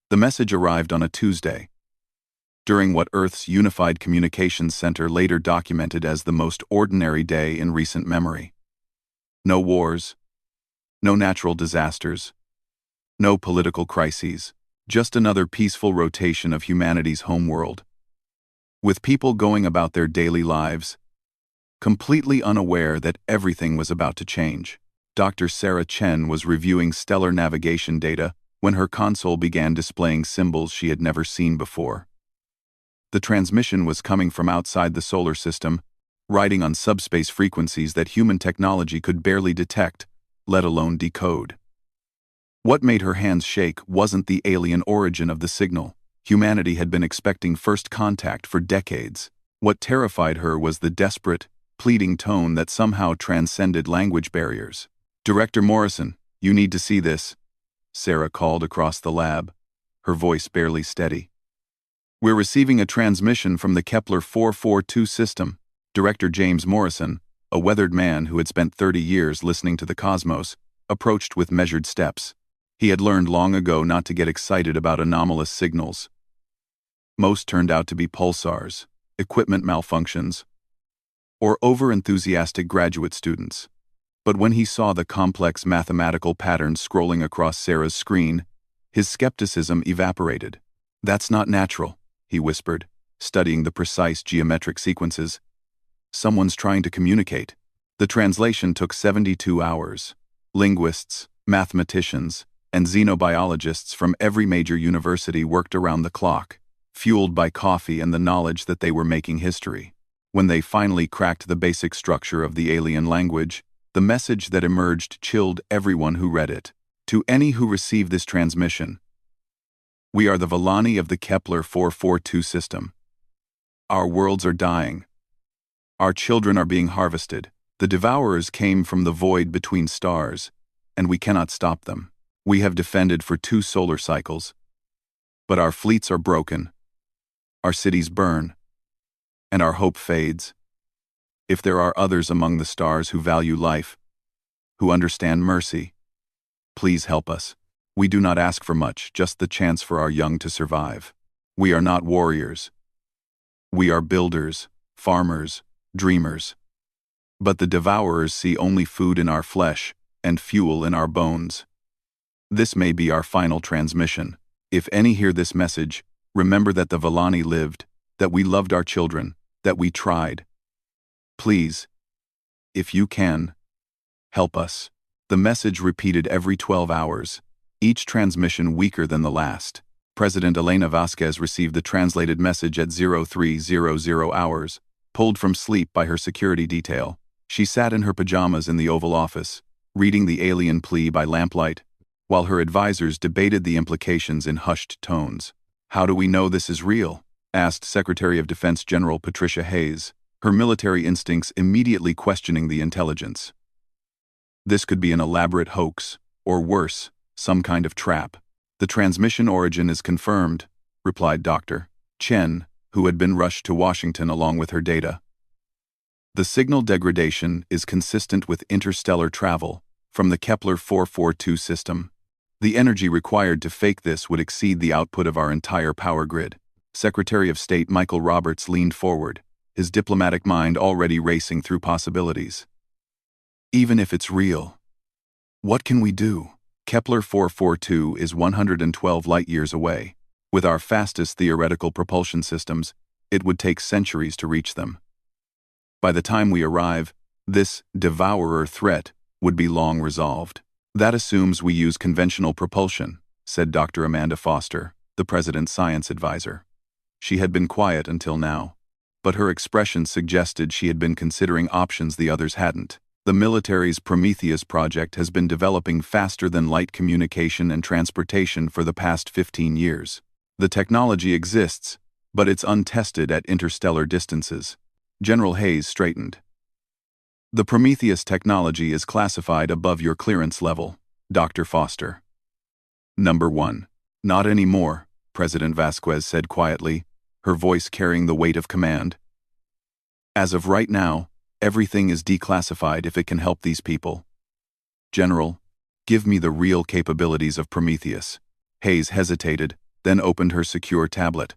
The message arrived on a Tuesday, during what Earth's Unified Communications Center later documented as the most ordinary day in recent memory. No wars, no natural disasters, no political crises, just another peaceful rotation of humanity's homeworld. With people going about their daily lives, completely unaware that everything was about to change. Dr. Sarah Chen was reviewing stellar navigation data when her console began displaying symbols she had never seen before. The transmission was coming from outside the solar system, riding on subspace frequencies that human technology could barely detect, let alone decode. What made her hands shake wasn't the alien origin of the signal. Humanity had been expecting first contact for decades. What terrified her was the desperate, pleading tone that somehow transcended language barriers. "Director Morrison, you need to see this," Sarah called across the lab, her voice barely steady. "We're receiving a transmission from the Kepler 442 system." Director James Morrison, a weathered man who had spent 30 years listening to the cosmos, approached with measured steps. He had learned long ago not to get excited about anomalous signals. Most turned out to be pulsars, equipment malfunctions, or over-enthusiastic graduate students. But when he saw the complex mathematical patterns scrolling across Sarah's screen, his skepticism evaporated. "That's not natural," he whispered, studying the precise geometric sequences. "Someone's trying to communicate." The translation took 72 hours. Linguists, mathematicians, and xenobiologists from every major university worked around the clock, fueled by coffee and the knowledge that they were making history. When they finally cracked the basic structure of the alien language, the message that emerged chilled everyone who read it. To any who received this transmission: "We are the Villani of the Kepler 442 system. Our worlds are dying. Our children are being harvested. The devourers came from the void between stars, and we cannot stop them. We have defended for 2 solar cycles, but our fleets are broken. Our cities burn, and our hope fades. If there are others among the stars who value life, who understand mercy, please help us. We do not ask for much, just the chance for our young to survive. We are not warriors. We are builders, farmers, dreamers. But the devourers see only food in our flesh and fuel in our bones. This may be our final transmission. If any hear this message, remember that the Villani lived, that we loved our children, that we tried. Please, if you can, help us." The message repeated every 12 hours, each transmission weaker than the last. President Elena Vasquez received the translated message at 0300 hours, pulled from sleep by her security detail. She sat in her pajamas in the Oval Office, reading the alien plea by lamplight, while her advisors debated the implications in hushed tones. "How do we know this is real?" asked Secretary of Defense General Patricia Hayes, her military instincts immediately questioning the intelligence. "This could be an elaborate hoax, or worse, some kind of trap. The transmission origin is confirmed," replied Dr. Chen, who had been rushed to Washington along with her data. "The signal degradation is consistent with interstellar travel from the Kepler 442 system. The energy required to fake this would exceed the output of our entire power grid." Secretary of State Michael Roberts leaned forward, his diplomatic mind already racing through possibilities. "Even if it's real, what can we do? Kepler 442 is 112 light-years away. With our fastest theoretical propulsion systems, it would take centuries to reach them. By the time we arrive, this devourer threat would be long resolved." "That assumes we use conventional propulsion," said Dr. Amanda Foster, the president's science advisor. She had been quiet until now, but her expression suggested she had been considering options the others hadn't. "The military's Prometheus project has been developing faster than light communication and transportation for the past 15 years. The technology exists, but it's untested at interstellar distances." General Hayes straightened. "The Prometheus technology is classified above your clearance level, Dr. Foster." "Number 1. Not anymore," President Vasquez said quietly, her voice carrying the weight of command. "As of right now, everything is declassified if it can help these people. General, give me the real capabilities of Prometheus." Hayes hesitated, then opened her secure tablet.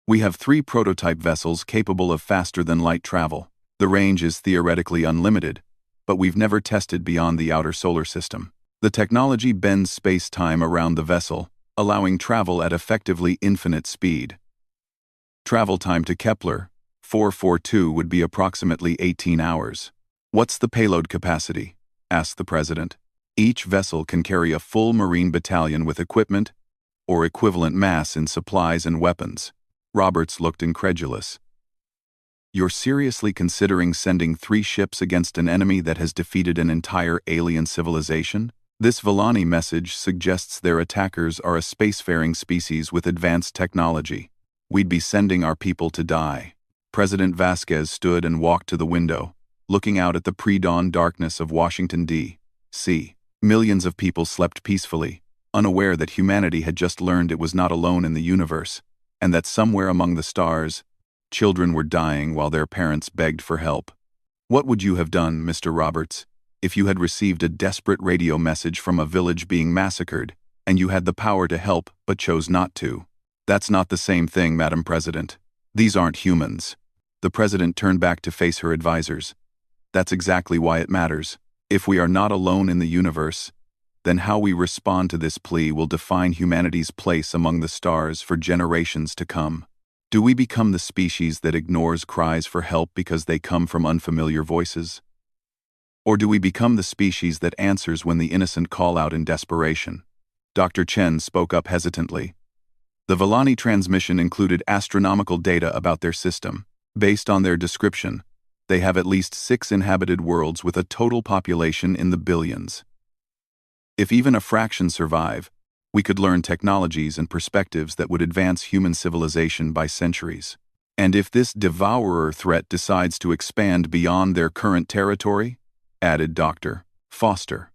We have 3 prototype vessels capable of faster-than-light travel. The range is theoretically unlimited, but we've never tested beyond the outer solar system. The technology bends space-time around the vessel, allowing travel at effectively infinite speed. Travel time to Kepler 442 would be approximately 18 hours. What's the payload capacity? Asked the president. Each vessel can carry a full Marine battalion with equipment, or equivalent mass in supplies and weapons. Roberts looked incredulous. You're seriously considering sending 3 ships against an enemy that has defeated an entire alien civilization? This Villani message suggests their attackers are a spacefaring species with advanced technology. We'd be sending our people to die. President Vasquez stood and walked to the window, looking out at the pre-dawn darkness of Washington, D.C. Millions of people slept peacefully, unaware that humanity had just learned it was not alone in the universe, and that somewhere among the stars, children were dying while their parents begged for help. What would you have done, Mr. Roberts, if you had received a desperate radio message from a village being massacred, and you had the power to help but chose not to? That's not the same thing, Madam President. These aren't humans. The president turned back to face her advisors. That's exactly why it matters. If we are not alone in the universe, then how we respond to this plea will define humanity's place among the stars for generations to come. Do we become the species that ignores cries for help because they come from unfamiliar voices? Or do we become the species that answers when the innocent call out in desperation? Dr. Chen spoke up hesitantly. The Villani transmission included astronomical data about their system. Based on their description, they have at least 6 inhabited worlds with a total population in the billions. If even a fraction survive, we could learn technologies and perspectives that would advance human civilization by centuries. And if this devourer threat decides to expand beyond their current territory, added Dr. Foster.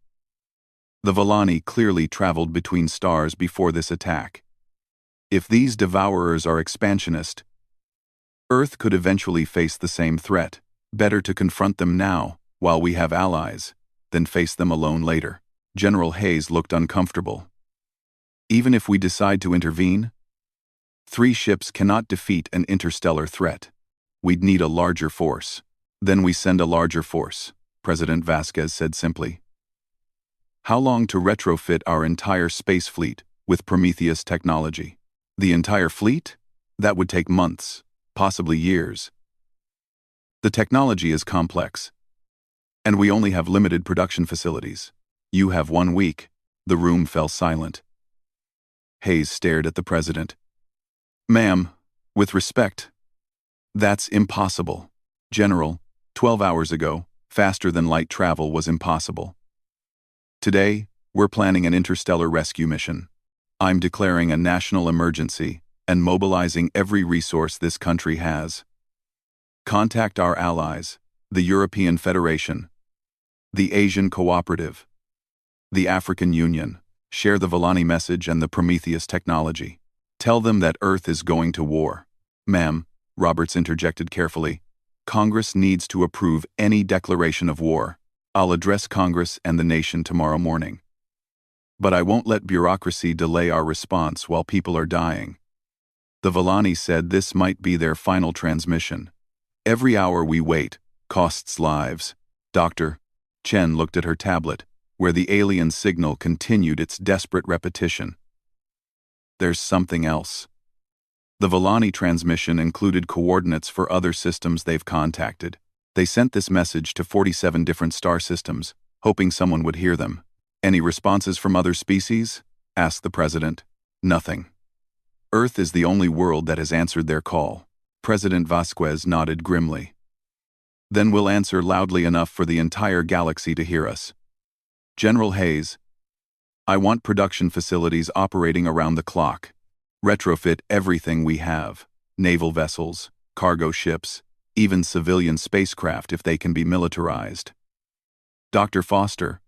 The Villani clearly traveled between stars before this attack. If these devourers are expansionist, Earth could eventually face the same threat. Better to confront them now, while we have allies, than face them alone later. General Hayes looked uncomfortable. Even if we decide to intervene, 3 ships cannot defeat an interstellar threat. We'd need a larger force. Then we send a larger force, President Vasquez said simply. How long to retrofit our entire space fleet with Prometheus technology? The entire fleet? That would take months, possibly years. The technology is complex, and we only have limited production facilities. You have 1 week. The room fell silent. Hayes stared at the president. Ma'am, with respect, that's impossible. General, 12 hours ago, faster-than-light travel was impossible. Today, we're planning an interstellar rescue mission. I'm declaring a national emergency and mobilizing every resource this country has. Contact our allies, the European Federation, the Asian Cooperative, the African Union. Share the Villani message and the Prometheus technology. Tell them that Earth is going to war. Ma'am, Roberts interjected carefully, Congress needs to approve any declaration of war. I'll address Congress and the nation tomorrow morning. But I won't let bureaucracy delay our response while people are dying. The Villani said this might be their final transmission. Every hour we wait costs lives. Dr. Chen looked at her tablet, where the alien signal continued its desperate repetition. There's something else. The Villani transmission included coordinates for other systems they've contacted. They sent this message to 47 different star systems, hoping someone would hear them. Any responses from other species? Asked the president. Nothing. Earth is the only world that has answered their call. President Vasquez nodded grimly. Then we'll answer loudly enough for the entire galaxy to hear us. General Hayes, I want production facilities operating around the clock. Retrofit everything we have. Naval vessels, cargo ships, even civilian spacecraft if they can be militarized. Dr. Foster,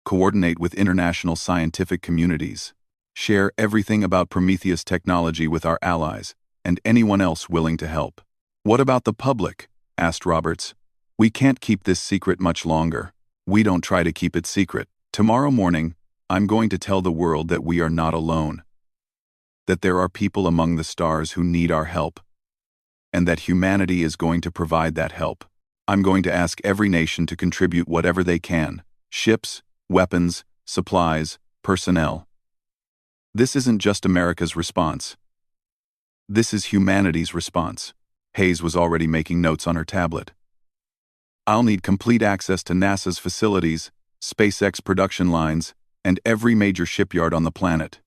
coordinate with international scientific communities. Share everything about Prometheus technology with our allies and anyone else willing to help. What about the public? Asked Roberts. We can't keep this secret much longer. We don't try to keep it secret. Tomorrow morning, I'm going to tell the world that we are not alone. that there are people among the stars who need our help, and that humanity is going to provide that help. I'm going to ask every nation to contribute whatever they can: ships, weapons, supplies, personnel. This isn't just America's response. This is humanity's response. Hayes was already making notes on her tablet. I'll need complete access to NASA's facilities, SpaceX production lines, and every major shipyard on the planet.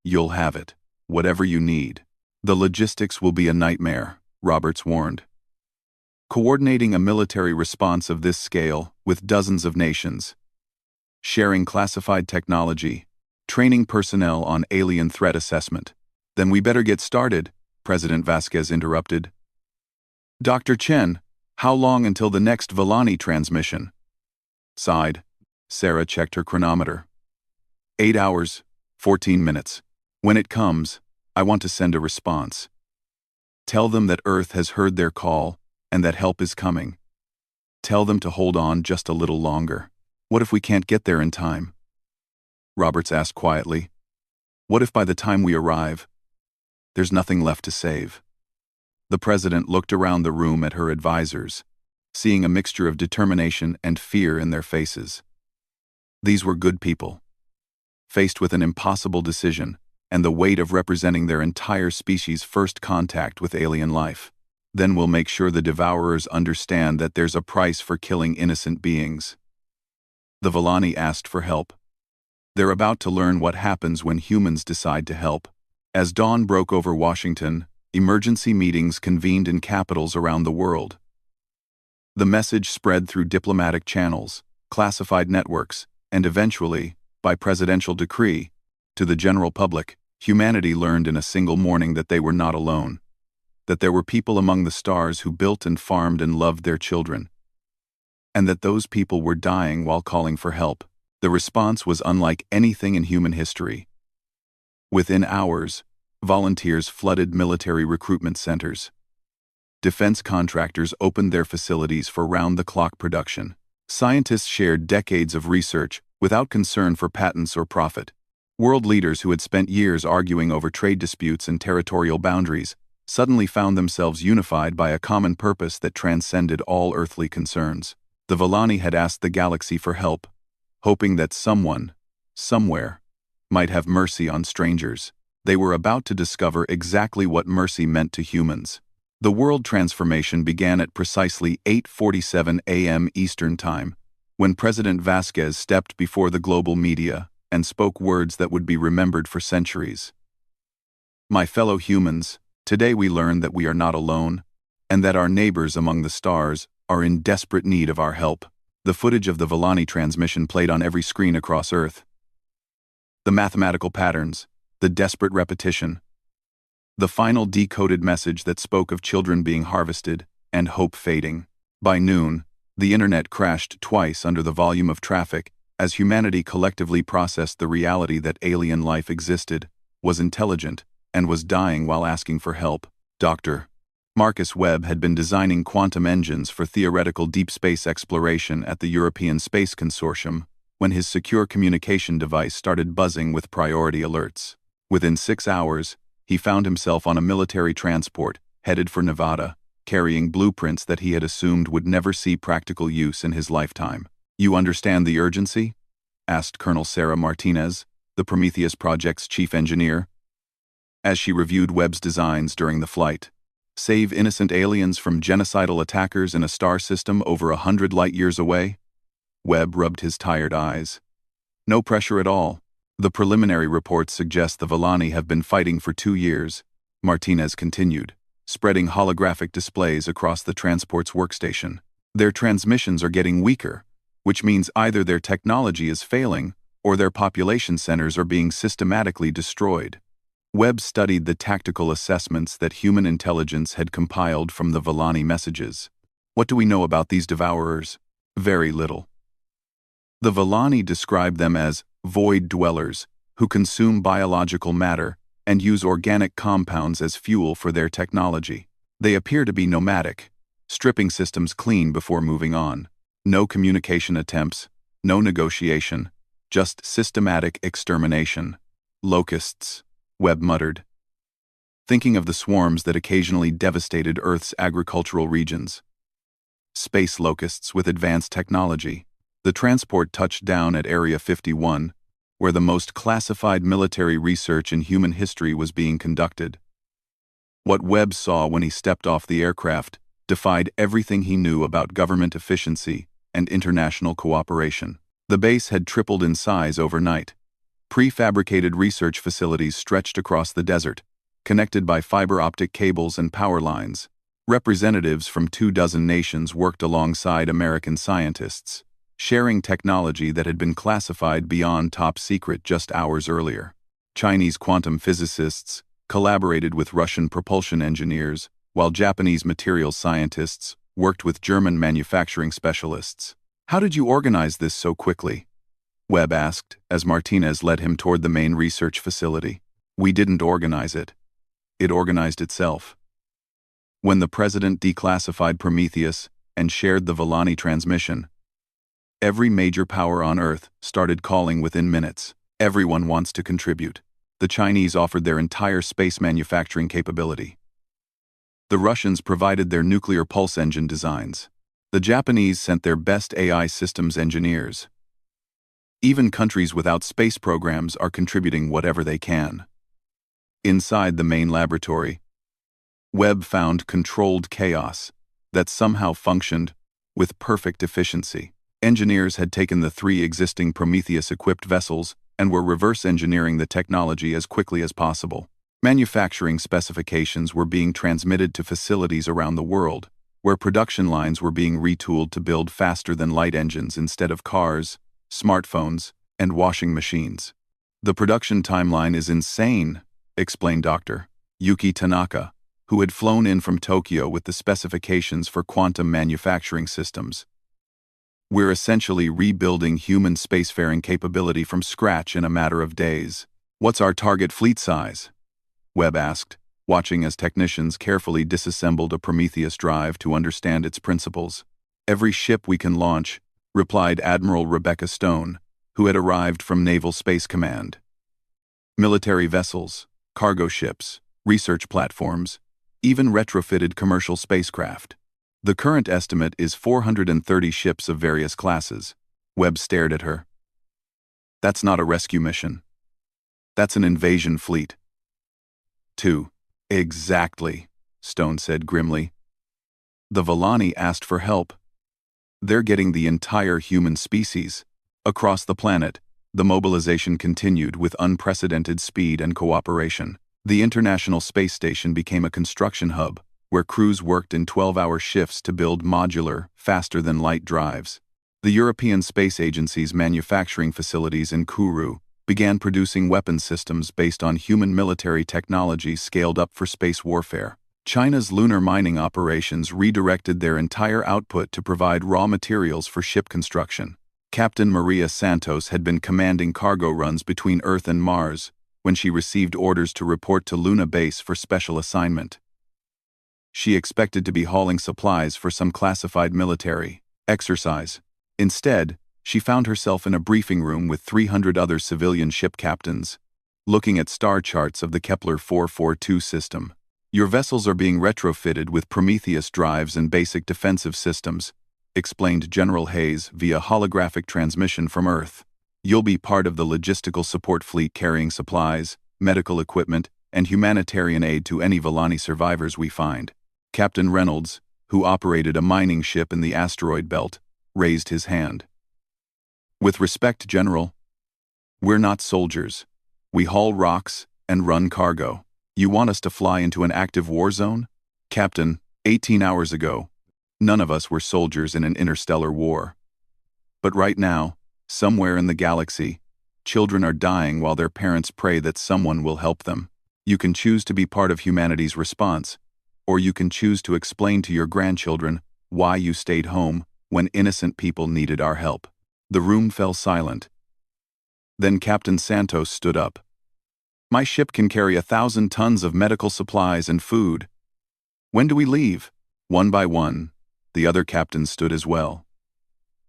You'll have it, whatever you need. The logistics will be a nightmare, Roberts warned. Coordinating a military response of this scale with dozens of nations, sharing classified technology, training personnel on alien threat assessment. Then we better get started, President Vasquez interrupted. Dr. Chen, how long until the next Villani transmission? Sighed. Sarah checked her chronometer. 8 hours, 14 minutes. When it comes, I want to send a response. Tell them that Earth has heard their call and that help is coming. Tell them to hold on just a little longer. What if we can't get there in time? Roberts asked quietly. What if by the time we arrive, there's nothing left to save? The president looked around the room at her advisors, seeing a mixture of determination and fear in their faces. These were good people, faced with an impossible decision and the weight of representing their entire species' first contact with alien life. Then we'll make sure the devourers understand that there's a price for killing innocent beings. The Villani asked for help. They're about to learn what happens when humans decide to help. As dawn broke over Washington, emergency meetings convened in capitals around the world. The message spread through diplomatic channels, classified networks, and eventually, by presidential decree, to the general public. Humanity learned in a single morning that they were not alone, that there were people among the stars who built and farmed and loved their children, and that those people were dying while calling for help. The response was unlike anything in human history. Within hours, volunteers flooded military recruitment centers. Defense contractors opened their facilities for round-the-clock production. Scientists shared decades of research without concern for patents or profit. World leaders who had spent years arguing over trade disputes and territorial boundaries suddenly found themselves unified by a common purpose that transcended all earthly concerns. The Villani had asked the galaxy for help, hoping that someone, somewhere, might have mercy on strangers. They were about to discover exactly what mercy meant to humans. The world transformation began at precisely 8:47 a.m. Eastern Time, when President Vasquez stepped before the global media and spoke words that would be remembered for centuries. My fellow humans, today we learn that we are not alone, and that our neighbors among the stars are in desperate need of our help. The footage of the Villani transmission played on every screen across Earth. The mathematical patterns, the desperate repetition, the final decoded message that spoke of children being harvested and hope fading. By noon, the internet crashed twice under the volume of traffic as humanity collectively processed the reality that alien life existed, was intelligent, and was dying while asking for help. Dr. Marcus Webb had been designing quantum engines for theoretical deep space exploration at the European Space Consortium when his secure communication device started buzzing with priority alerts. Within 6 hours, he found himself on a military transport, headed for Nevada, carrying blueprints that he had assumed would never see practical use in his lifetime. You understand the urgency? Asked Colonel Sarah Martinez, the Prometheus Project's chief engineer, as she reviewed Webb's designs during the flight. Save innocent aliens from genocidal attackers in a star system over 100 light-years away? Webb rubbed his tired eyes. No pressure at all. The preliminary reports suggest the Villani have been fighting for 2 years, Martinez continued, spreading holographic displays across the transport's workstation. Their transmissions are getting weaker, which means either their technology is failing or their population centers are being systematically destroyed. Webb studied the tactical assessments that human intelligence had compiled from the Villani messages. What do we know about these devourers? Very little. The Villani described them as void dwellers who consume biological matter and use organic compounds as fuel for their technology. They appear to be nomadic, stripping systems clean before moving on. No communication attempts, no negotiation, just systematic extermination. Locusts, Webb muttered, thinking of the swarms that occasionally devastated Earth's agricultural regions. Space locusts with advanced technology. The transport touched down at Area 51, where the most classified military research in human history was being conducted. What Webb saw when he stepped off the aircraft defied everything he knew about government efficiency and international cooperation. The base had tripled in size overnight. Prefabricated research facilities stretched across the desert, connected by fiber optic cables and power lines. Representatives from 24 nations worked alongside American scientists, sharing technology that had been classified beyond top secret just hours earlier. Chinese quantum physicists collaborated with Russian propulsion engineers, while Japanese materials scientists worked with German manufacturing specialists. "How did you organize this so quickly?" Webb asked, as Martinez led him toward the main research facility. "We didn't organize it. It organized itself. When the president declassified Prometheus and shared the Villani transmission, every major power on Earth started calling within minutes. Everyone wants to contribute. The Chinese offered their entire space manufacturing capability. The Russians provided their nuclear pulse engine designs. The Japanese sent their best AI systems engineers. Even countries without space programs are contributing whatever they can." Inside the main laboratory, Webb found controlled chaos that somehow functioned with perfect efficiency. Engineers had taken the 3 existing Prometheus-equipped vessels and were reverse engineering the technology as quickly as possible. Manufacturing specifications were being transmitted to facilities around the world, where production lines were being retooled to build faster-than-light engines instead of cars, smartphones, and washing machines. "The production timeline is insane," explained Dr. Yuki Tanaka, who had flown in from Tokyo with the specifications for quantum manufacturing systems. "We're essentially rebuilding human spacefaring capability from scratch in a matter of days." "What's our target fleet size?" Webb asked, watching as technicians carefully disassembled a Prometheus drive to understand its principles. "Every ship we can launch," replied Admiral Rebecca Stone, who had arrived from Naval Space Command. "Military vessels, cargo ships, research platforms, even retrofitted commercial spacecraft. The current estimate is 430 ships of various classes." Webb stared at her. "That's not a rescue mission. That's an invasion fleet." "2. Exactly," Stone said grimly. "The Villani asked for help. They're getting the entire human species. Across the planet, the mobilization continued with unprecedented speed and cooperation. The International Space Station became a construction hub, where crews worked in 12-hour shifts to build modular, faster-than-light drives. The European Space Agency's manufacturing facilities in Kourou began producing weapon systems based on human military technology scaled up for space warfare. China's lunar mining operations redirected their entire output to provide raw materials for ship construction. Captain Maria Santos had been commanding cargo runs between Earth and Mars when she received orders to report to Luna Base for special assignment. She expected to be hauling supplies for some classified military exercise. Instead, she found herself in a briefing room with 300 other civilian ship captains, looking at star charts of the Kepler 442 system. "Your vessels are being retrofitted with Prometheus drives and basic defensive systems," explained General Hayes via holographic transmission from Earth. "You'll be part of the logistical support fleet carrying supplies, medical equipment, and humanitarian aid to any Villani survivors we find." Captain Reynolds, who operated a mining ship in the asteroid belt, raised his hand. "With respect, General, we're not soldiers. We haul rocks and run cargo. You want us to fly into an active war zone? Captain, 18 hours ago, none of us were soldiers in an interstellar war. But right now, somewhere in the galaxy, children are dying while their parents pray that someone will help them. You can choose to be part of humanity's response, or you can choose to explain to your grandchildren why you stayed home when innocent people needed our help." The room fell silent. Then Captain Santos stood up. "My ship can carry 1,000 tons of medical supplies and food. When do we leave?" One by one, the other captains stood as well.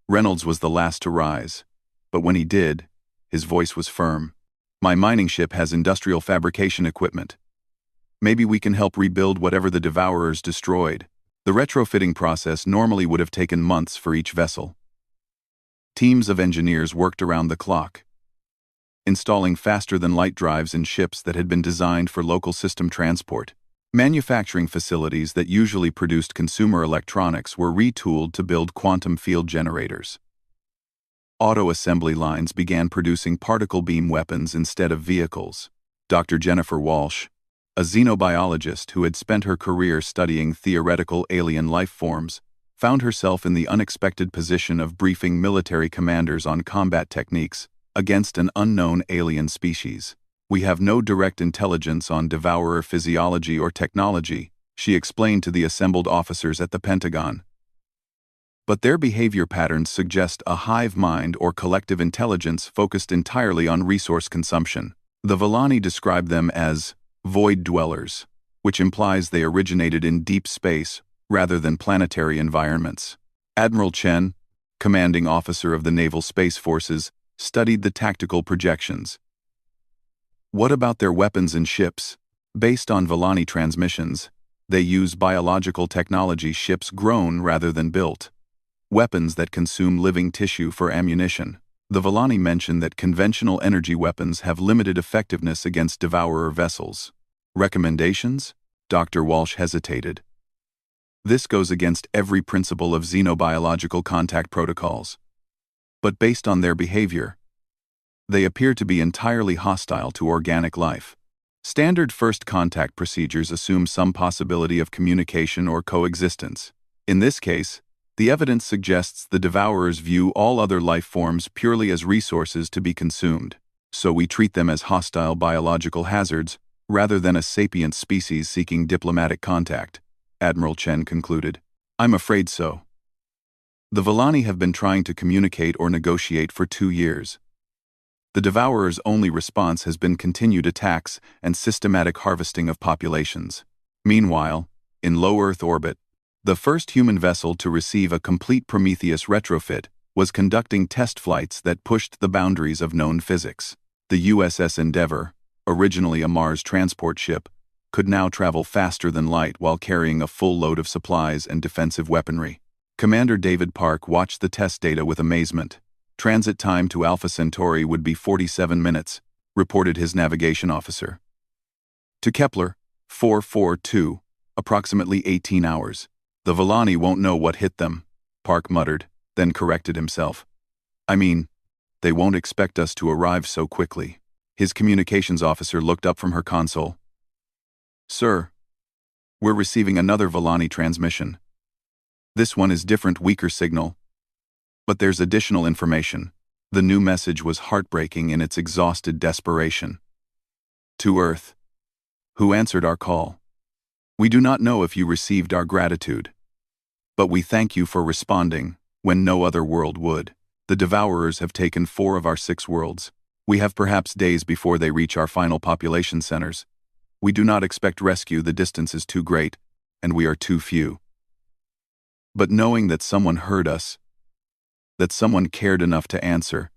Reynolds was the last to rise, but when he did, his voice was firm. "My mining ship has industrial fabrication equipment. Maybe we can help rebuild whatever the Devourers destroyed. The retrofitting process normally would have taken months for each vessel. Teams of engineers worked around the clock, installing faster-than-light drives in ships that had been designed for local system transport. Manufacturing facilities that usually produced consumer electronics were retooled to build quantum field generators. Auto assembly lines began producing particle beam weapons instead of vehicles. Dr. Jennifer Walsh, a xenobiologist who had spent her career studying theoretical alien life forms, found herself in the unexpected position of briefing military commanders on combat techniques against an unknown alien species. "We have no direct intelligence on devourer physiology or technology," she explained to the assembled officers at the Pentagon. "But their behavior patterns suggest a hive mind or collective intelligence focused entirely on resource consumption." The Villani described them as void dwellers, which implies they originated in deep space rather than planetary environments. Admiral Chen, commanding officer of the Naval Space Forces, studied the tactical projections. "What about their weapons and ships? Based on Villani transmissions, they use biological technology ships grown rather than built. Weapons that consume living tissue for ammunition." The Villani mentioned that conventional energy weapons have limited effectiveness against devourer vessels. Recommendations? Dr. Walsh hesitated. "This goes against every principle of xenobiological contact protocols. But based on their behavior, they appear to be entirely hostile to organic life. Standard first contact procedures assume some possibility of communication or coexistence. In this case, the evidence suggests the devourers view all other life forms purely as resources to be consumed, so we treat them as hostile biological hazards rather than a sapient species seeking diplomatic contact," Admiral Chen concluded. "I'm afraid so. The Villani have been trying to communicate or negotiate for 2 years. The devourers' only response has been continued attacks and systematic harvesting of populations. Meanwhile, in low Earth orbit, the first human vessel to receive a complete Prometheus retrofit was conducting test flights that pushed the boundaries of known physics. The USS Endeavour, originally a Mars transport ship, could now travel faster than light while carrying a full load of supplies and defensive weaponry. Commander David Park watched the test data with amazement. "Transit time to Alpha Centauri would be 47 minutes, reported his navigation officer. "To Kepler, 442, approximately 18 hours. The Villani won't know what hit them," Park muttered, then corrected himself. "I mean, they won't expect us to arrive so quickly." His communications officer looked up from her console. "Sir, we're receiving another Villani transmission. This one is different, weaker signal. But there's additional information." The new message was heartbreaking in its exhausted desperation. "To Earth. Who answered our call? We do not know if you received our gratitude. But we thank you for responding when no other world would. The devourers have taken 4 of our 6 worlds. We have perhaps days before they reach our final population centers. We do not expect rescue, the distance is too great, and we are too few. But knowing that someone heard us, that someone cared enough to answer,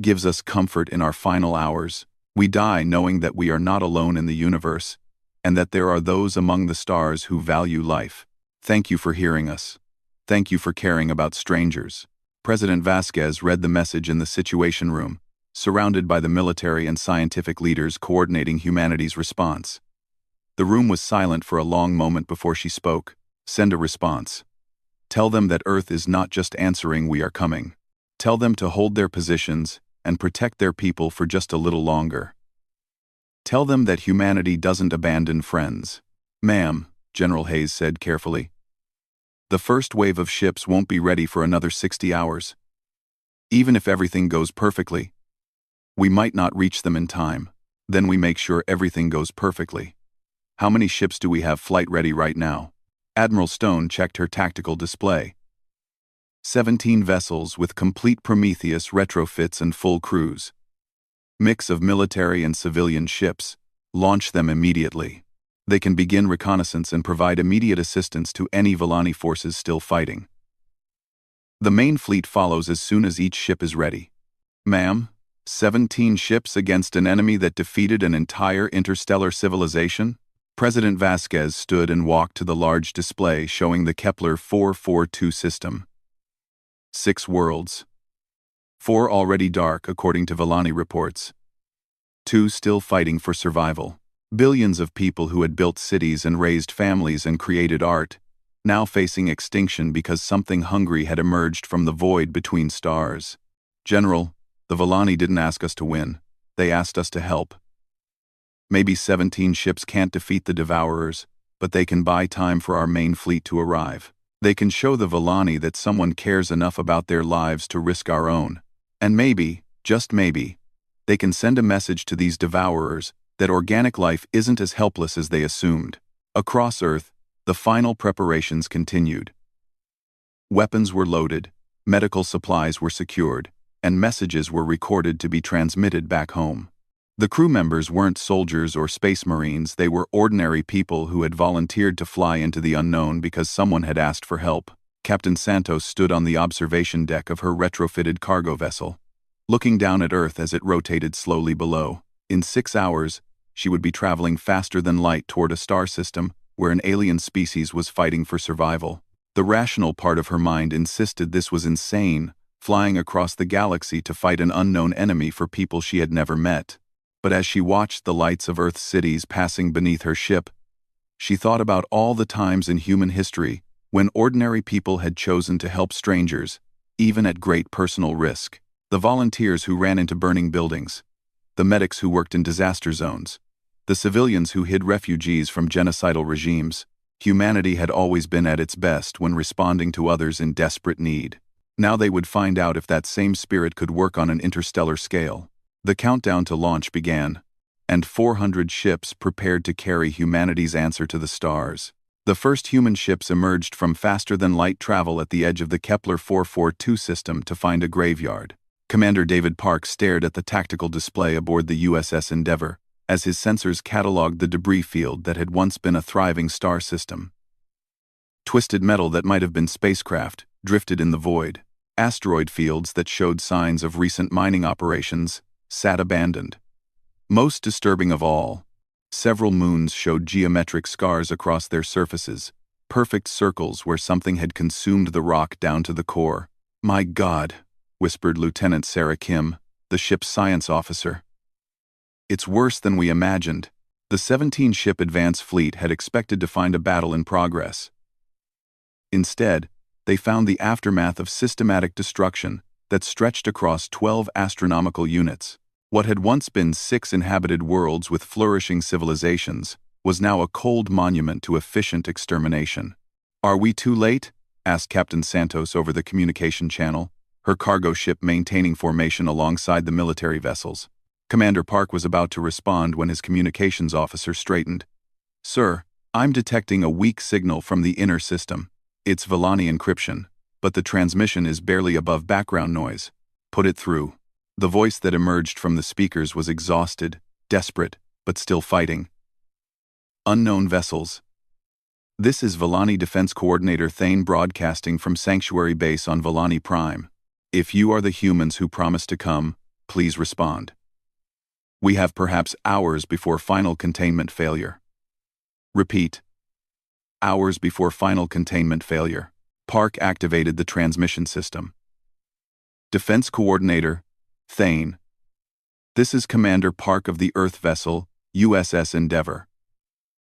gives us comfort in our final hours. We die knowing that we are not alone in the universe, and that there are those among the stars who value life. Thank you for hearing us. Thank you for caring about strangers." President Vasquez read the message in the Situation Room, surrounded by the military and scientific leaders coordinating humanity's response. The room was silent for a long moment before she spoke. "Send a response. Tell them that Earth is not just answering 'we are coming.' Tell them to hold their positions and protect their people for just a little longer. Tell them that humanity doesn't abandon friends." "Ma'am," General Hayes said carefully, "the first wave of ships won't be ready for another 60 hours. Even if everything goes perfectly, we might not reach them in time. Then we make sure everything goes perfectly. How many ships do we have flight ready right now?" Admiral Stone checked her tactical display. 17 vessels with complete Prometheus retrofits and full crews. Mix of military and civilian ships. Launch them immediately. They can begin reconnaissance and provide immediate assistance to any Villani forces still fighting. The main fleet follows as soon as each ship is ready. "Ma'am, 17 ships against an enemy that defeated an entire interstellar civilization?" President Vasquez stood and walked to the large display showing the Kepler 442 system. 6 worlds. 4 already dark, according to Villani reports. 2 still fighting for survival. Billions of people who had built cities and raised families and created art, now facing extinction because something hungry had emerged from the void between stars. General, the Villani didn't ask us to win. They asked us to help. Maybe 17 ships can't defeat the Devourers, but they can buy time for our main fleet to arrive. They can show the Villani that someone cares enough about their lives to risk our own. And maybe, just maybe, they can send a message to these Devourers that organic life isn't as helpless as they assumed. Across Earth, the final preparations continued. Weapons were loaded, medical supplies were secured, and messages were recorded to be transmitted back home. The crew members weren't soldiers or space marines, they were ordinary people who had volunteered to fly into the unknown because someone had asked for help. Captain Santos stood on the observation deck of her retrofitted cargo vessel, looking down at Earth as it rotated slowly below. In 6 hours, she would be traveling faster than light toward a star system where an alien species was fighting for survival. The rational part of her mind insisted this was insane, flying across the galaxy to fight an unknown enemy for people she had never met. But as she watched the lights of Earth's cities passing beneath her ship, she thought about all the times in human history when ordinary people had chosen to help strangers, even at great personal risk. The volunteers who ran into burning buildings, the medics who worked in disaster zones, the civilians who hid refugees from genocidal regimes. Humanity had always been at its best when responding to others in desperate need. Now they would find out if that same spirit could work on an interstellar scale. The countdown to launch began, and 400 ships prepared to carry humanity's answer to the stars. The first human ships emerged from faster-than-light travel at the edge of the Kepler 442 system to find a graveyard. Commander David Park stared at the tactical display aboard the USS Endeavour as his sensors cataloged the debris field that had once been a thriving star system. Twisted metal that might have been spacecraft drifted in the void. Asteroid fields that showed signs of recent mining operations sat abandoned. Most disturbing of all, several moons showed geometric scars across their surfaces, perfect circles where something had consumed the rock down to the core. "My God," whispered Lieutenant Sarah Kim, the ship's science officer. "It's worse than we imagined." The 17-ship advance fleet had expected to find a battle in progress. Instead, they found the aftermath of systematic destruction that stretched across 12 astronomical units. What had once been 6 inhabited worlds with flourishing civilizations was now a cold monument to efficient extermination. "Are we too late?" asked Captain Santos over the communication channel, her cargo ship maintaining formation alongside the military vessels. Commander Park was about to respond when his communications officer straightened. "Sir, I'm detecting a weak signal from the inner system. It's Villani encryption, but the transmission is barely above background noise. Put it through." The voice that emerged from the speakers was exhausted, desperate, but still fighting. "Unknown vessels. This is Villani Defense Coordinator Thane broadcasting from Sanctuary Base on Villani Prime. If you are the humans who promised to come, please respond. We have perhaps hours before final containment failure." Repeat. Hours before final containment failure. Park activated the transmission system. "Defense Coordinator Thane. This is Commander Park of the Earth vessel, USS Endeavour.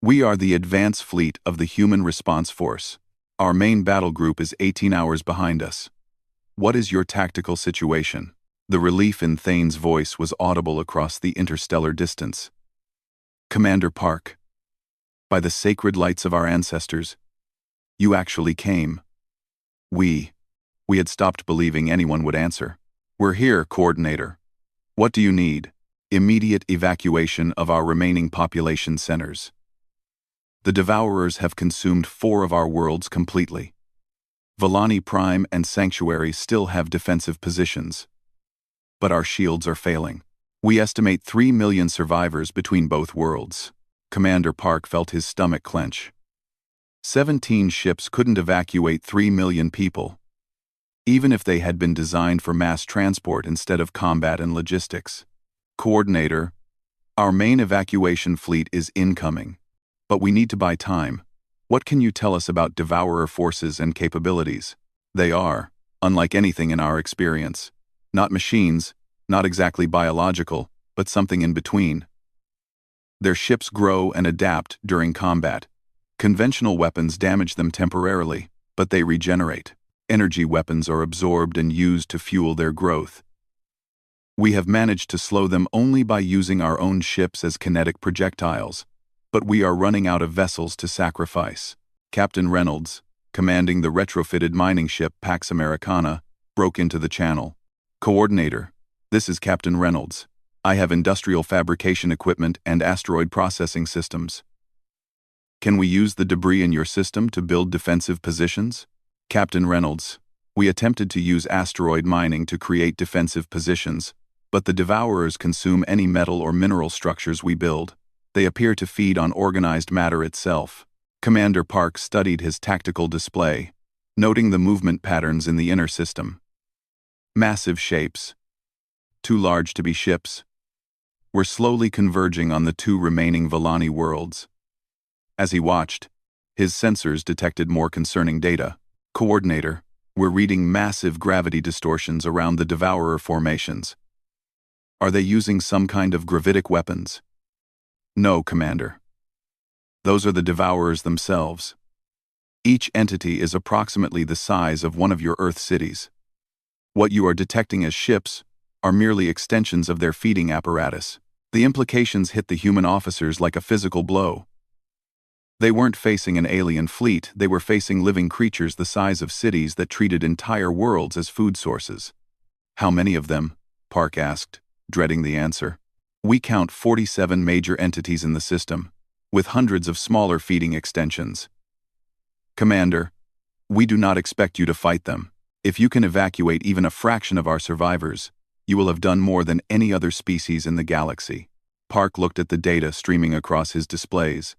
We are the advance fleet of the Human Response Force. Our main battle group is 18 hours behind us. What is your tactical situation?" The relief in Thane's voice was audible across the interstellar distance. "Commander Park, by the sacred lights of our ancestors, you actually came. We had stopped believing anyone would answer. We're here, Coordinator. What do you need?" "Immediate evacuation of our remaining population centers. The Devourers have consumed 4 of our worlds completely. Villani Prime and Sanctuary still have defensive positions, but our shields are failing. We estimate 3 million survivors between both worlds." Commander Park felt his stomach clench. 17 ships couldn't evacuate 3 million people, even if they had been designed for mass transport instead of combat and logistics. "Coordinator, our main evacuation fleet is incoming. But we need to buy time. What can you tell us about devourer forces and capabilities? They are, unlike anything in our experience, not machines, not exactly biological, but something in between. Their ships grow and adapt during combat. Conventional weapons damage them temporarily, but they regenerate. Energy weapons are absorbed and used to fuel their growth. We have managed to slow them only by using our own ships as kinetic projectiles, but we are running out of vessels to sacrifice. Captain Reynolds, commanding the retrofitted mining ship Pax Americana, broke into the channel. Coordinator, this is Captain Reynolds. I have industrial fabrication equipment and asteroid processing systems. Can we use the debris in your system to build defensive positions? Captain Reynolds, we attempted to use asteroid mining to create defensive positions, but the devourers consume any metal or mineral structures we build. They appear to feed on organized matter itself. Commander Park studied his tactical display, noting the movement patterns in the inner system. Massive shapes. Too large to be ships. We're slowly converging on the two remaining Volani worlds. As he watched, his sensors detected more concerning data. Coordinator, we're reading massive gravity distortions around the devourer formations. Are they using some kind of gravitic weapons? No, Commander. Those are the devourers themselves. Each entity is approximately the size of one of your Earth cities. What you are detecting as ships are merely extensions of their feeding apparatus. The implications hit the human officers like a physical blow. They weren't facing an alien fleet, they were facing living creatures the size of cities that treated entire worlds as food sources. How many of them? Park asked, dreading the answer. We count 47 major entities in the system, with hundreds of smaller feeding extensions. Commander, we do not expect you to fight them. If you can evacuate even a fraction of our survivors, you will have done more than any other species in the galaxy. Park looked at the data streaming across his displays.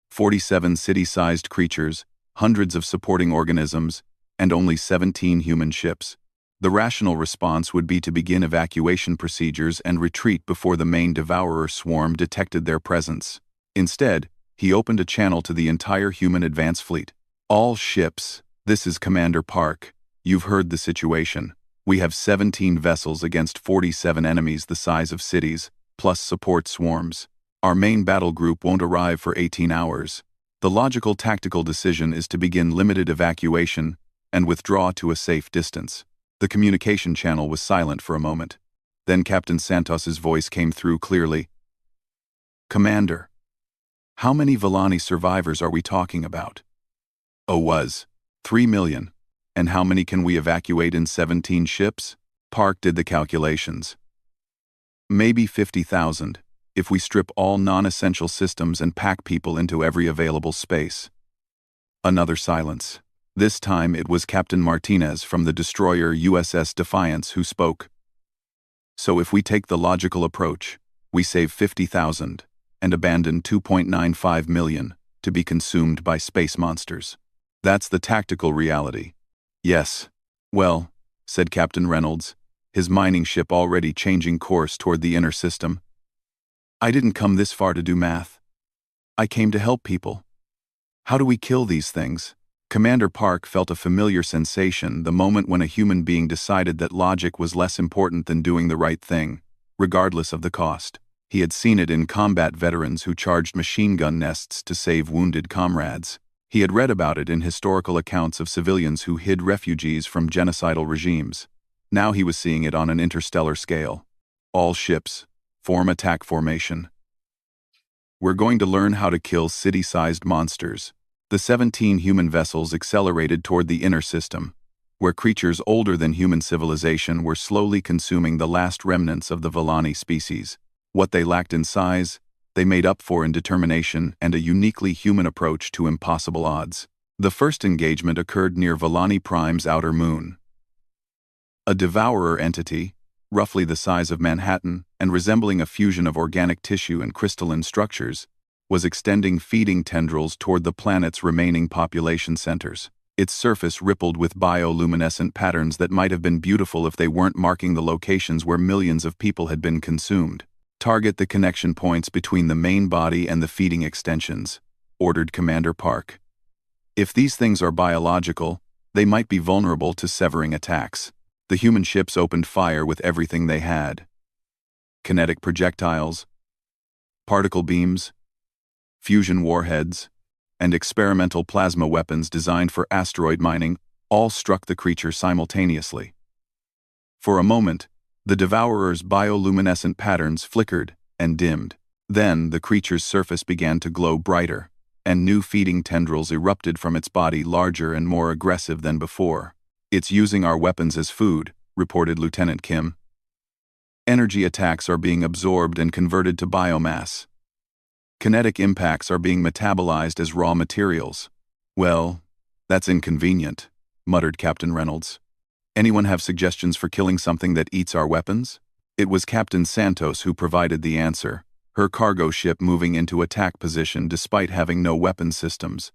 47 city-sized creatures, hundreds of supporting organisms, and only 17 human ships. The rational response would be to begin evacuation procedures and retreat before the main devourer swarm detected their presence. Instead, he opened a channel to the entire human advance fleet. All ships, this is Commander Park. You've heard the situation. We have 17 vessels against 47 enemies the size of cities, plus support swarms. Our main battle group won't arrive for 18 hours. The logical tactical decision is to begin limited evacuation and withdraw to a safe distance. The communication channel was silent for a moment. Then Captain Santos's voice came through clearly. Commander, how many Volani survivors are we talking about? 3 million. And how many can we evacuate in 17 ships? Park did the calculations. Maybe 50,000. If we strip all non-essential systems and pack people into every available space. Another silence. This time it was Captain Martinez from the destroyer USS Defiance who spoke. So if we take the logical approach, we save 50,000 and abandon 2.95 million to be consumed by space monsters. That's the tactical reality. Yes. Well, said Captain Reynolds, his mining ship already changing course toward the inner system. I didn't come this far to do math. I came to help people. How do we kill these things? Commander Park felt a familiar sensation the moment when a human being decided that logic was less important than doing the right thing, regardless of the cost. He had seen it in combat veterans who charged machine gun nests to save wounded comrades. He had read about it in historical accounts of civilians who hid refugees from genocidal regimes. Now he was seeing it on an interstellar scale. All ships, form attack formation. We're going to learn how to kill city-sized monsters. The 17 human vessels accelerated toward the inner system, where creatures older than human civilization were slowly consuming the last remnants of the Volani species. What they lacked in size, they made up for in determination and a uniquely human approach to impossible odds. The first engagement occurred near Volani Prime's outer moon. A devourer entity, roughly the size of Manhattan and resembling a fusion of organic tissue and crystalline structures, was extending feeding tendrils toward the planet's remaining population centers. Its surface rippled with bioluminescent patterns that might have been beautiful if they weren't marking the locations where millions of people had been consumed. Target the connection points between the main body and the feeding extensions, ordered Commander Park. If these things are biological, they might be vulnerable to severing attacks. The human ships opened fire with everything they had. Kinetic projectiles, particle beams, fusion warheads, and experimental plasma weapons designed for asteroid mining all struck the creature simultaneously. For a moment, the Devourer's bioluminescent patterns flickered and dimmed. Then the creature's surface began to glow brighter, and new feeding tendrils erupted from its body, larger and more aggressive than before. "It's using our weapons as food," reported Lieutenant Kim. "Energy attacks are being absorbed and converted to biomass. Kinetic impacts are being metabolized as raw materials." "Well, that's inconvenient," muttered Captain Reynolds. "Anyone have suggestions for killing something that eats our weapons?" It was Captain Santos who provided the answer, her cargo ship moving into attack position despite having no weapon systems.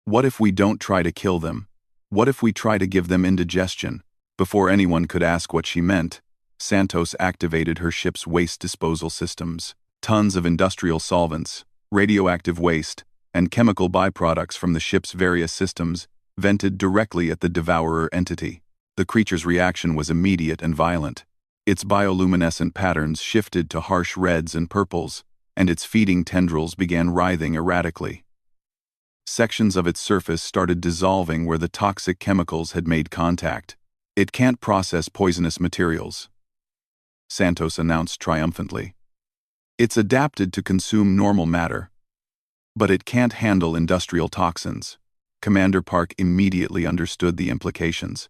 "What if we don't try to kill them? What if we try to give them indigestion?" Before anyone could ask what she meant, Santos activated her ship's waste disposal systems. Tons of industrial solvents, radioactive waste, and chemical byproducts from the ship's various systems vented directly at the Devourer entity. The creature's reaction was immediate and violent. Its bioluminescent patterns shifted to harsh reds and purples, and its feeding tendrils began writhing erratically. Sections of its surface started dissolving where the toxic chemicals had made contact. "It can't process poisonous materials," Santos announced triumphantly. "It's adapted to consume normal matter, but it can't handle industrial toxins." Commander Park immediately understood the implications.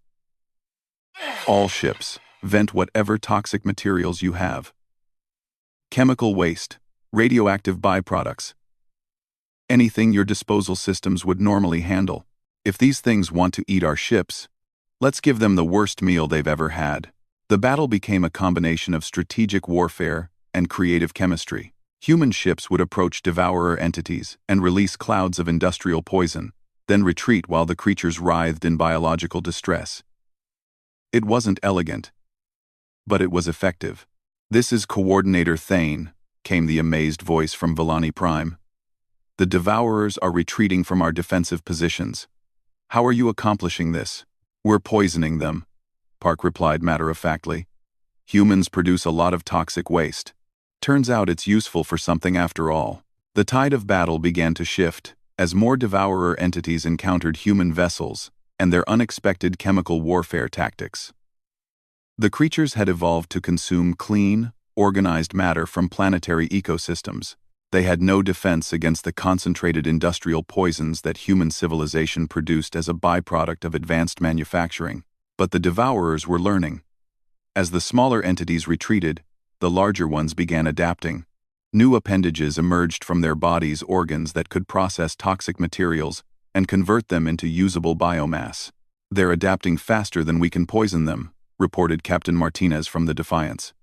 "All ships, vent whatever toxic materials you have. Chemical waste, radioactive byproducts, anything your disposal systems would normally handle. If these things want to eat our ships, let's give them the worst meal they've ever had." The battle became a combination of strategic warfare and creative chemistry. Human ships would approach Devourer entities and release clouds of industrial poison, then retreat while the creatures writhed in biological distress. It wasn't elegant, but it was effective. "This is Coordinator Thane," came the amazed voice from Villani Prime. "The Devourers are retreating from our defensive positions. How are you accomplishing this?" "We're poisoning them," Park replied matter-of-factly. "Humans produce a lot of toxic waste. Turns out it's useful for something after all." The tide of battle began to shift as more Devourer entities encountered human vessels and their unexpected chemical warfare tactics. The creatures had evolved to consume clean, organized matter from planetary ecosystems. They had no defense against the concentrated industrial poisons that human civilization produced as a byproduct of advanced manufacturing. But the Devourers were learning. As the smaller entities retreated, the larger ones began adapting. New appendages emerged from their bodies' organs that could process toxic materials and convert them into usable biomass. "They're adapting faster than we can poison them," reported Captain Martinez from the Defiance.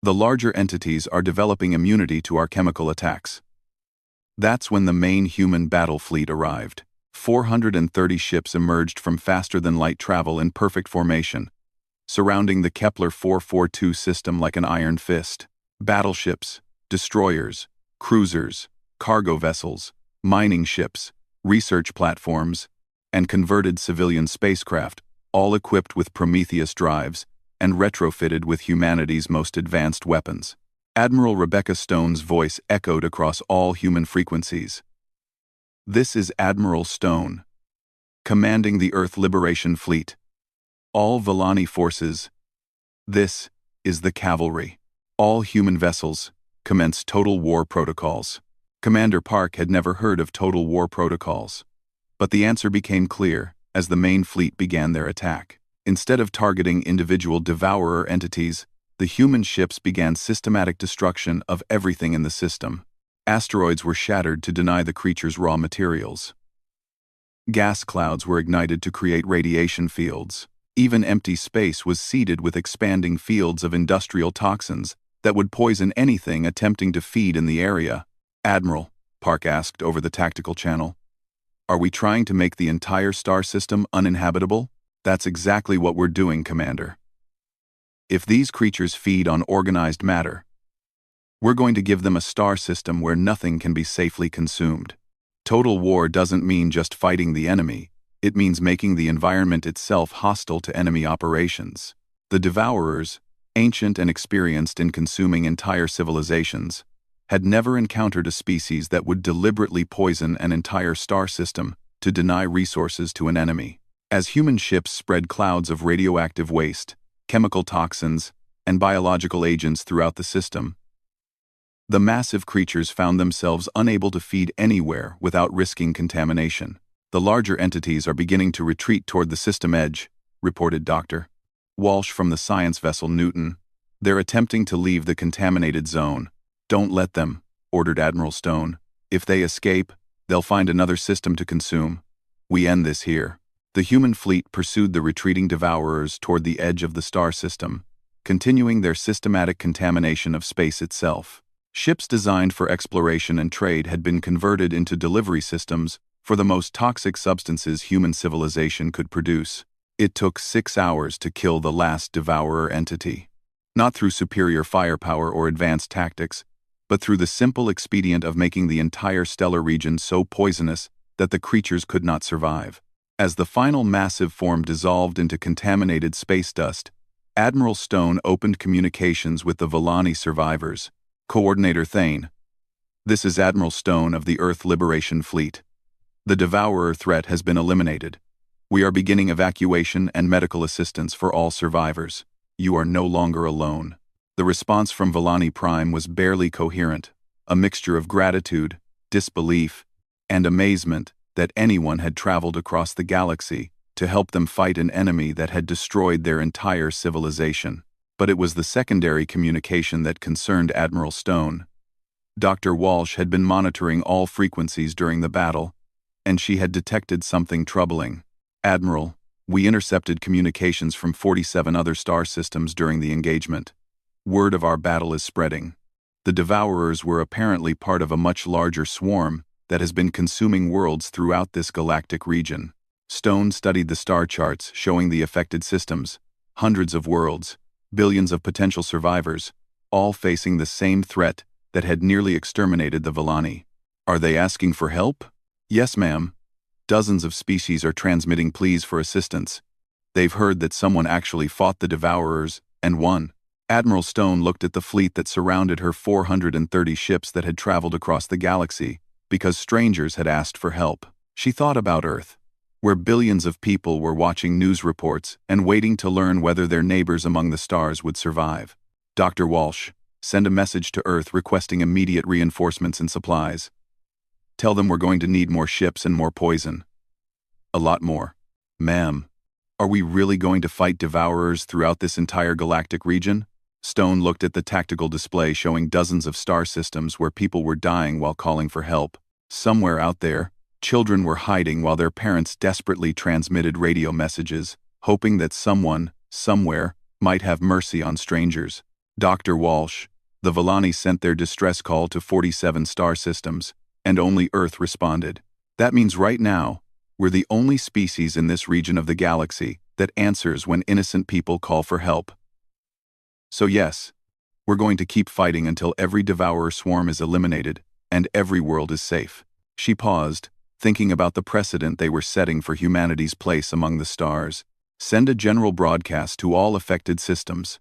"The larger entities are developing immunity to our chemical attacks." That's when the main human battle fleet arrived. 430 ships emerged from faster-than-light travel in perfect formation, surrounding the Kepler 442 system like an iron fist. Battleships, destroyers, cruisers, cargo vessels, mining ships, research platforms, and converted civilian spacecraft, all equipped with Prometheus drives and retrofitted with humanity's most advanced weapons. Admiral Rebecca Stone's voice echoed across all human frequencies. "This is Admiral Stone, commanding the Earth Liberation Fleet. All Villani forces. This is the cavalry. All human vessels, commence total war protocols." Commander Park had never heard of total war protocols. But the answer became clear as the main fleet began their attack. Instead of targeting individual Devourer entities, the human ships began systematic destruction of everything in the system. Asteroids were shattered to deny the creatures raw materials. Gas clouds were ignited to create radiation fields. Even empty space was seeded with expanding fields of industrial toxins that would poison anything attempting to feed in the area. "Admiral," Park asked over the tactical channel, "are we trying to make the entire star system uninhabitable?" "That's exactly what we're doing, Commander. If these creatures feed on organized matter, We're going to give them a star system where nothing can be safely consumed. Total war doesn't mean just fighting the enemy, it means making the environment itself hostile to enemy operations. The Devourers, ancient and experienced in consuming entire civilizations, had never encountered a species that would deliberately poison an entire star system to deny resources to an enemy. As human ships spread clouds of radioactive waste, chemical toxins, and biological agents throughout the system, the massive creatures found themselves unable to feed anywhere without risking contamination. The larger entities are beginning to retreat toward the system edge, reported Dr. Walsh from the science vessel Newton. They're attempting to leave the contaminated zone. Don't let them, ordered Admiral Stone. If they escape, they'll find another system to consume. We end this here. The human fleet pursued the retreating Devourers toward the edge of the star system, continuing their systematic contamination of space itself. Ships designed for exploration and trade had been converted into delivery systems for the most toxic substances human civilization could produce. It took 6 hours to kill the last Devourer entity. Not through superior firepower or advanced tactics, but through the simple expedient of making the entire stellar region so poisonous that the creatures could not survive. As the final massive form dissolved into contaminated space dust, Admiral Stone opened communications with the Volani survivors. Coordinator Thane. This is Admiral Stone of the Earth Liberation Fleet. The Devourer threat has been eliminated. We are beginning evacuation and medical assistance for all survivors. You are no longer alone. The response from Volani Prime was barely coherent, a mixture of gratitude, disbelief, and amazement that anyone had traveled across the galaxy to help them fight an enemy that had destroyed their entire civilization. But it was the secondary communication that concerned Admiral Stone. Dr. Walsh had been monitoring all frequencies during the battle, and she had detected something troubling. Admiral, we intercepted communications from 47 other star systems during the engagement. Word of our battle is spreading. The Devourers were apparently part of a much larger swarm that has been consuming worlds throughout this galactic region. Stone studied the star charts showing the affected systems, hundreds of worlds, billions of potential survivors, all facing the same threat that had nearly exterminated the Volani. Are they asking for help? Yes, ma'am. Dozens of species are transmitting pleas for assistance. They've heard that someone actually fought the Devourers and won. Admiral Stone looked at the fleet that surrounded her 430 ships that had traveled across the galaxy because strangers had asked for help. She thought about Earth, where billions of people were watching news reports and waiting to learn whether their neighbors among the stars would survive. Dr. Walsh, send a message to Earth requesting immediate reinforcements and supplies. Tell them we're going to need more ships and more poison. A lot more. Ma'am, are we really going to fight Devourers throughout this entire galactic region? Stone looked at the tactical display showing dozens of star systems where people were dying while calling for help. Somewhere out there, children were hiding while their parents desperately transmitted radio messages, hoping that someone, somewhere, might have mercy on strangers. Dr. Walsh, the Volani sent their distress call to 47 star systems, and only Earth responded. That means right now, we're the only species in this region of the galaxy that answers when innocent people call for help. So yes, we're going to keep fighting until every Devourer swarm is eliminated and every world is safe. She paused, thinking about the precedent they were setting for humanity's place among the stars. Send a general broadcast to all affected systems.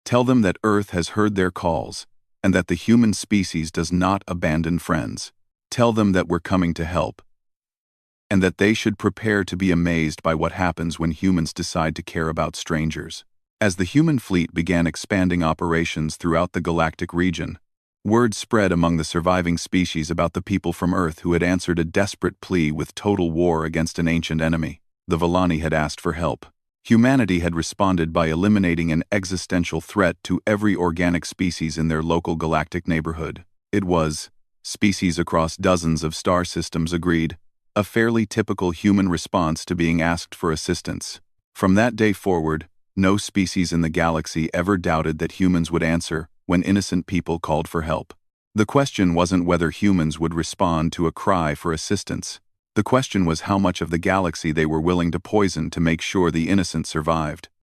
Tell them that Earth has heard their calls and that the human species does not abandon friends. Tell them that we're coming to help, and that they should prepare to be amazed by what happens when humans decide to care about strangers. As the human fleet began expanding operations throughout the galactic region, word spread among the surviving species about the people from Earth who had answered a desperate plea with total war against an ancient enemy. The Volani had asked for help. Humanity had responded by eliminating an existential threat to every organic species in their local galactic neighborhood. It was, species across dozens of star systems agreed, a fairly typical human response to being asked for assistance. From that day forward, no species in the galaxy ever doubted that humans would answer when innocent people called for help. The question wasn't whether humans would respond to a cry for assistance. The question was how much of the galaxy they were willing to poison to make sure the innocent survived.